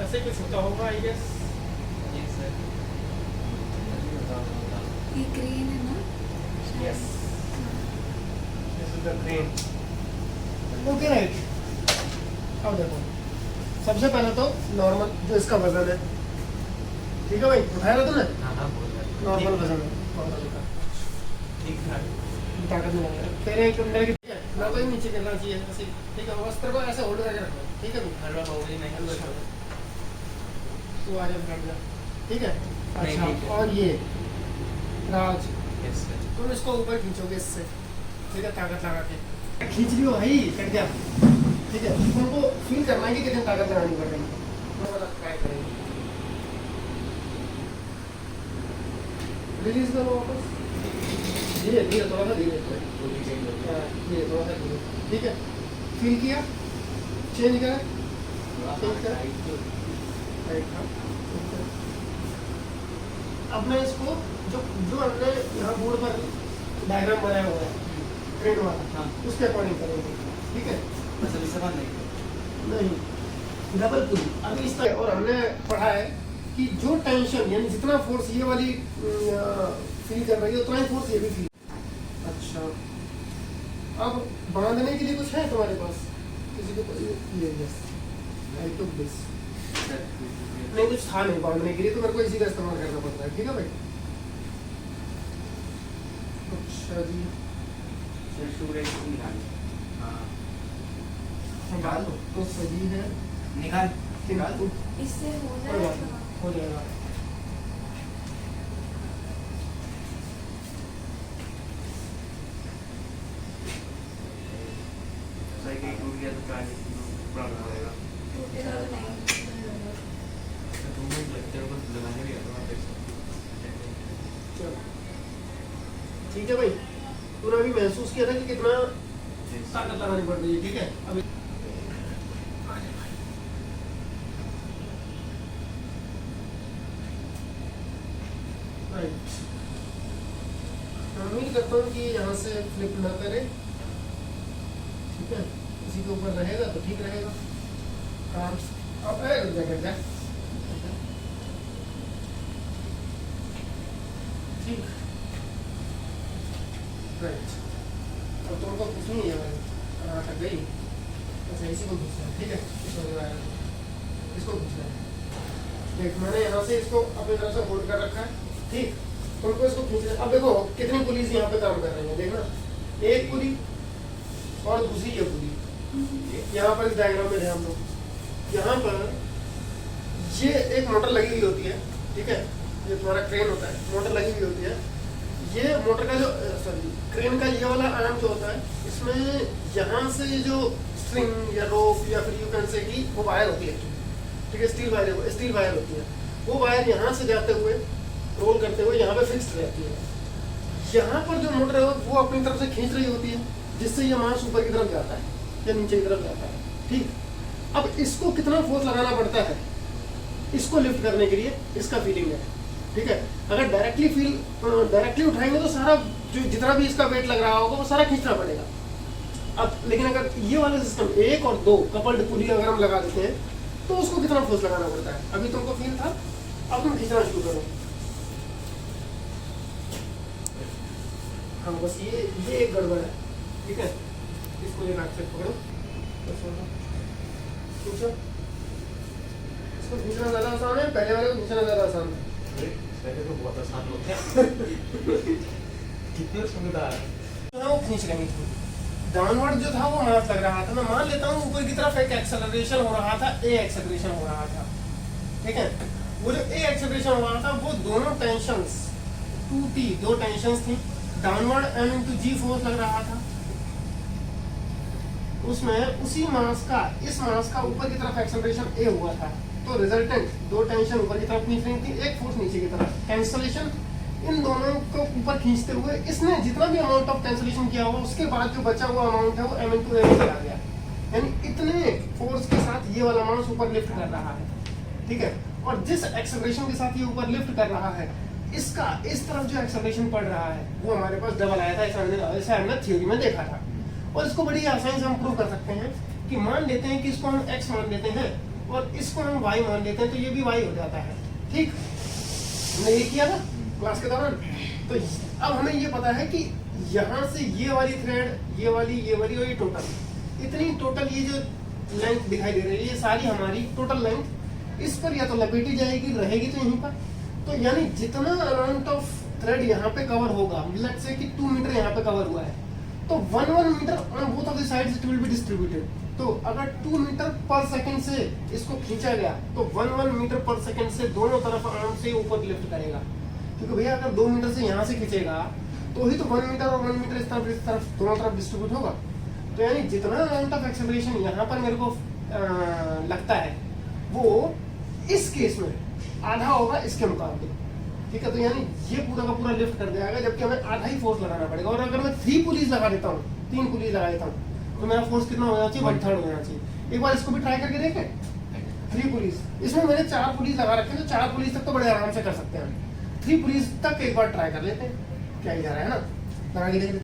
ऐसे कुछ होता होगा आई गेस। ये क्रेन है ना? Yes, this is the crane. Okay right, अब देखो सबसे पहले तो नॉर्मल जो इसका वजन है, ठीक है भाई, उठाया था तुमने? नॉर्मल वजन है, नॉर्मल का ठीक है। ताकत नहीं लगे तेरे एक मेरे की ना कोई नीचे गिरना चाहिए ऐसे, ठीक है। वस्त्र को ऐसे होल्ड करके रखो, ठीक है भाई। हलवा हो गई नहीं हलवा छोड़ो, तू आ जा बैठ जा, ठीक है। नहीं, अच्छा ठीक है। और ये राज, यस सर। तुम इसको ऊपर खींचोगे इससे, ठीक है, ताकत लगा के खींच रही हो भाई, कट गया, ठीक है। तुमको फील करना है कि कितनी ताकत लगानी पड़ रही है, ट्राई करेंगे। रिलीज करो वापस, धीरे धीरे, थोड़ा सा धीरे, हाँ, धीरे थोड़ा सा धीरे, ठीक है। फील किया, चेंज करा, चेंज करा, राइट था। अब मैं इसको जो जो हमने यहाँ बोर्ड पर डायग्राम बनाया हुआ है ट्रेड वाला, हाँ। उसके अकॉर्डिंग करेंगे, ठीक है। मतलब इस सवाल नहीं। नहीं, डबल पुल अभी इस तरह। और हमने पढ़ा है कि जो टेंशन यानी जितना फोर्स ये वाली फील कर रही है उतना ही फोर्स ये भी फील। अच्छा, अब बांधने के लिए कुछ है तुम्हारे पास? किसी को ये यस, आई टुक दिस। नहीं कुछ था नहीं बांधने के लिए, तो मेरे को इसी का इस्तेमाल करना पड़ता है, ठीक है भाई। अच्छा जी, निकाल लो तो सही है, निकाल निकाल दो, इससे हो कोई बात जाएगा। नहीं, हो जाएगा। साइकिल टूट गया तो चार्ज प्रॉब्लम हो जाएगा। टूटेगा तो नहीं। चलो ठीक है भाई, तूने अभी महसूस किया था कि कितना ताकत लगानी पड़ रही है, ठीक है। अभी राइट, उम्मीद करता हूँ कि यहाँ से फ्लिप ना करे, ठीक है। इसी के ऊपर रहेगा तो ठीक रहेगा काम। अब रुक जा, ठीक, राइट। अब तुमको पूछनी है भाई, कहाँ तक गई? अच्छा इसी को पूछना है, ठीक है। इसको पूछना है, देख मैंने यहाँ से इसको अपनी तरफ से होल्ड कर रखा है, ठीक। तुमको इसको खींचना है। अब देखो कितनी पुलिस यहाँ पे काम कर रही है, देखना, एक पुली और दूसरी ये पुली। यहाँ पर इस डायग्राम में ध्यान दो, यहाँ पर ये एक मोटर लगी हुई होती है, ठीक है। ये तुम्हारा क्रेन होता है, मोटर लगी हुई होती है। ये मोटर का जो सॉरी क्रेन का ये वाला आर्म जो होता है, इसमें यहाँ से जो स्ट्रिंग या रोप या फिर यू कैन से की वो वायर होती है, ठीक है। स्टील वायर होती है। वो वायर यहाँ से जाते हुए रोल करते हुए यहाँ पे फिक्स्ड रहती है। यहाँ पर जो मोटर है वो अपनी तरफ से खींच रही होती है, जिससे ये मांस ऊपर की तरफ जाता है या नीचे की तरफ जाता है, ठीक। अब इसको कितना फोर्स लगाना पड़ता है इसको लिफ्ट करने के लिए, इसका फीलिंग है, ठीक है। अगर डायरेक्टली उठाएंगे तो सारा जो जितना भी इसका वेट लग रहा होगा वो सारा खींचना पड़ेगा। अब लेकिन अगर ये वाला सिस्टम 1 और 2 कपल्ड पुली अगर हम लगा देते हैं तो उसको कितना फोर्स लगाना पड़ता है, अभी तुमको फील था। अब तुम खींचना शुरू करो। हाँ बस ये एक गड़बड़ है, ठीक है। इसको एक हाथ से पकड़ो, खींचो। इसको खींचना ज़्यादा आसान है, पहले वाले को खींचना ज़्यादा आसान है। पहले तो बहुत आसान होता है। कितने सुविधा है वो खींच रही थी। डाउनवर्ड जो था वो मास लग रहा था, मैं मान लेता हूँ ऊपर की तरफ एक एक्सेलरेशन हो रहा था, ए एक्सेलरेशन हो रहा था, ठीक है। वो जो ए एक्सेलरेशन हो रहा था वो दोनों टेंशंस 2T, दो टेंशंस थी। Downward m into g force लग रहा था, उसमें उसी मास का इस मास का ऊपर की तरफ एक्सेलरेशन ए हुआ था, तो रिजल्टेंट दो टेंशन ऊपर की तरफ खींच रही थी, एक फोर्स नीचे की तरफ। कैंसलेशन इन दोनों को ऊपर खींचते हुए इसने जितना भी अमाउंट ऑफ कैंसलेशन किया हुआ उसके बाद जो बचा हुआ अमाउंट है वो m into a चला गया, यानी इतने फोर्स के साथ ये वाला मास ऊपर लिफ्ट कर रहा है, ठीक है। और जिस एक्सेलरेशन के साथ ये ऊपर लिफ्ट कर रहा है, इसका इस तरफ जो एक्सेलरेशन पड़ रहा है वो हमारे पास डबल आया था, ऐसा हमने थ्योरी में देखा था। और इसको बड़ी आसानी से हम प्रूव कर सकते हैं कि मान लेते हैं कि इसको हम x मान लेते हैं और इसको हम वाई मान लेते हैं, तो ये भी वाई हो जाता है। ठीक, हमने ये किया था क्लास के दौरान। तो अब हमें ये पता है कि यहाँ से ये वाली थ्रेड, ये वाली और ये टोटल, इतनी टोटल ये जो लेंथ दिखाई दे रही है, ये सारी हमारी टोटल लेंथ इस पर या तो लपेटी जाएगी, रहेगी तो यहीं पर। तो यानी जितना अमाउंट ऑफ थ्रेड यहाँ पे कवर होगा, लेट्स से कि 2 मीटर यहाँ पे कवर हुआ है, तो 1 metre on both of the sides it will be distributed. तो अगर 2 मीटर पर सेकंड से इसको खींचा गया, तो 1 मीटर पर सेकंड से दोनों तरफ आर्म से ऊपर लिफ्ट करेगा। क्योंकि भैया अगर 2 मीटर से यहाँ से खींचेगा तो ही तो 1 मीटर और 1 मीटर इस तरफ दोनों तरफ डिस्ट्रीब्यूट होगा। तो यानी जितना अमाउंट ऑफ एक्सेलरेशन यहाँ पर मेरे को लगता है, वो इस केस में आधा होगा इसके मुकाबले। ठीक है, तो यानी ये पूरा का पूरा लिफ्ट कर देगा, जबकि हमें आधा ही फोर्स लगाना पड़ेगा। और अगर मैं 3 पुलीज लगा देता हूँ, 3 पुलीज लगा देता हूँ, तो मेरा फोर्स कितना होना चाहिए? 1/3 होना चाहिए। एक बार इसको भी ट्राई करके देखें। 3 पुलीज, इसमें मैंने 4 पुलीज लगा रखे हैं, तो 4 पुलीज तक तो बड़े आराम से कर सकते हैं। 3 पुलीज तक एक बार ट्राई कर लेते हैं, क्या ही जा रहा है ना, लगा के देख लेते हैं।